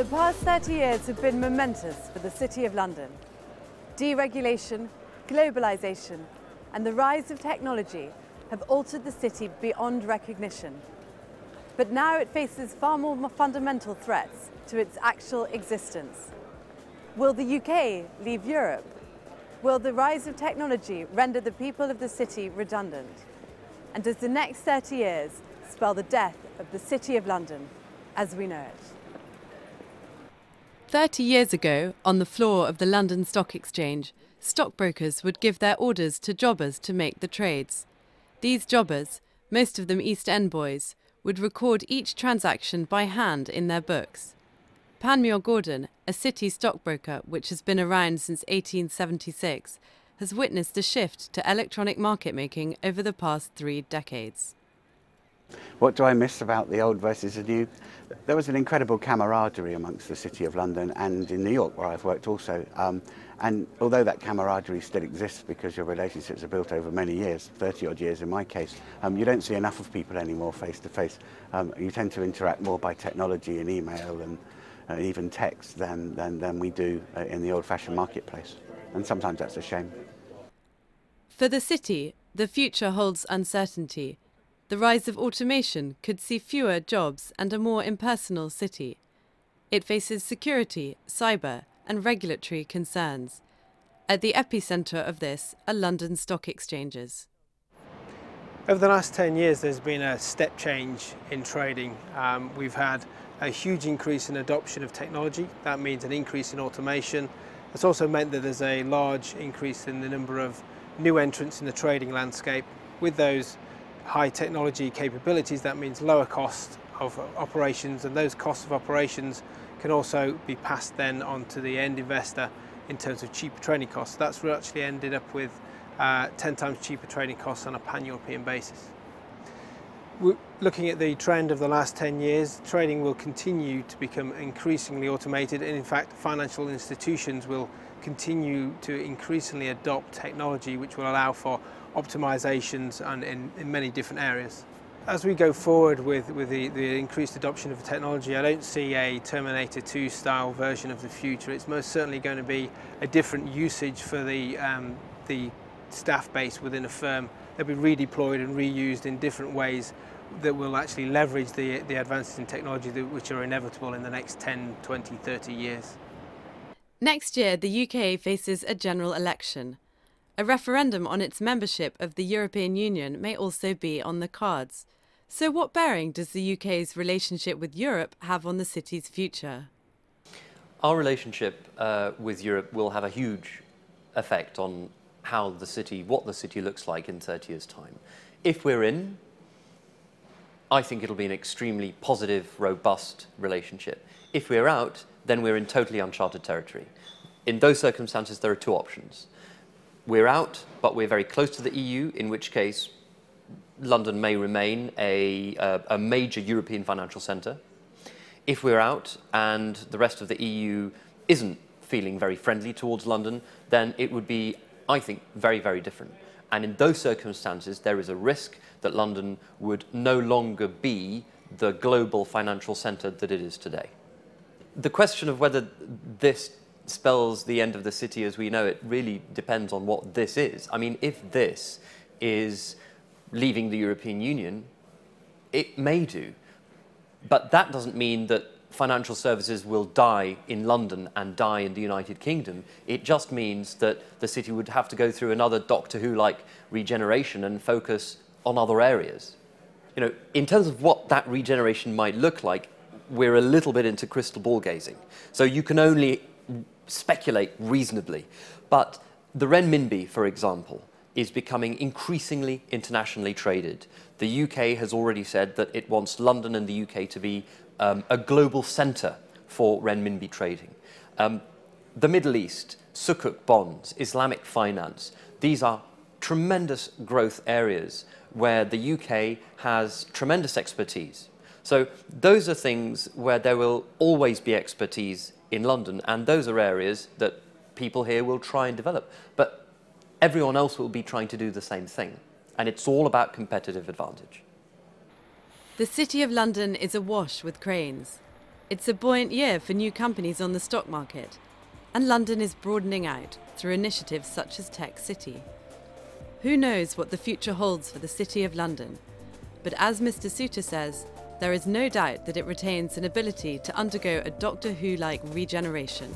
past 30 years have been momentous for the City of London. Deregulation, globalisation and the rise of technology have altered the city beyond recognition. But now it faces far more fundamental threats to its actual existence. Will the UK leave Europe? Will the rise of technology render the people of the city redundant? And does the next 30 years spell the death of the City of London as we know it? 30 years ago, on the floor of the London Stock Exchange, stockbrokers would give their orders to jobbers to make the trades. These jobbers, most of them East End boys, would record each transaction by hand in their books. Panmure Gordon, a city stockbroker which has been around since 1876, has witnessed a shift to electronic market making over the past 3 decades. What do I miss about the old versus the new? There was an incredible camaraderie amongst the City of London and in New York, where I've worked also. And although that camaraderie still exists because your relationships are built over many years, 30 odd years in my case, you don't see enough of people anymore face to face. You tend to interact more by technology and email and even text than we do in the old-fashioned marketplace. And sometimes that's a shame. For the city, the future holds uncertainty. The rise of automation could see fewer jobs and a more impersonal city. It faces security, cyber and regulatory concerns. At the epicentre of this are London stock exchanges. Over the last 10 years there's been a step change in trading. We've had a huge increase in adoption of technology. That means an increase in automation. It's also meant that there's a large increase in the number of new entrants in the trading landscape. With those high technology capabilities, that means lower cost of operations, and those costs of operations can also be passed then on to the end investor in terms of cheaper trading costs. That's actually ended up with 10 times cheaper trading costs on a pan-European basis. Looking at the trend of the last 10 years, trading will continue to become increasingly automated, and in fact financial institutions will continue to increasingly adopt technology which will allow for optimizations and in many different areas. As we go forward with the increased adoption of technology, I don't see a Terminator 2 style version of the future. It's most certainly going to be a different usage for the staff base within a firm. They'll be redeployed and reused in different ways that will actually leverage the advances in technology which are inevitable in the next 10, 20, 30 years. Next year, the UK faces a general election. A referendum on its membership of the European Union may also be on the cards. So what bearing does the UK's relationship with Europe have on the city's future? Our relationship with Europe will have a huge effect on how what the city looks like in 30 years' time. If we're in, I think it'll be an extremely positive, robust relationship. If we're out, then we're in totally uncharted territory. In those circumstances, there are 2 options. We're out, but we're very close to the EU, in which case London may remain a major European financial centre. If we're out and the rest of the EU isn't feeling very friendly towards London, then it would be, I think, very, very different. And in those circumstances, there is a risk that London would no longer be the global financial centre that it is today. The question of whether this spells the end of the city as we know it really depends on what this is. I mean, if this is leaving the European Union, it may do. But that doesn't mean that financial services will die in London and die in the United Kingdom. It just means that the city would have to go through another Doctor Who-like regeneration and focus on other areas. You know, in terms of what that regeneration might look like, we're a little bit into crystal ball gazing. So you can only speculate reasonably. But the renminbi, for example, is becoming increasingly internationally traded. The UK has already said that it wants London and the UK to be a global centre for renminbi trading. The Middle East, Sukuk bonds, Islamic finance, these are tremendous growth areas where the UK has tremendous expertise. So those are things where there will always be expertise in London, and those are areas that people here will try and develop. But everyone else will be trying to do the same thing, and it's all about competitive advantage. The City of London is awash with cranes. It's a buoyant year for new companies on the stock market, and London is broadening out through initiatives such as Tech City. Who knows what the future holds for the City of London, but as Mr. Souter says, there is no doubt that it retains an ability to undergo a Doctor Who-like regeneration.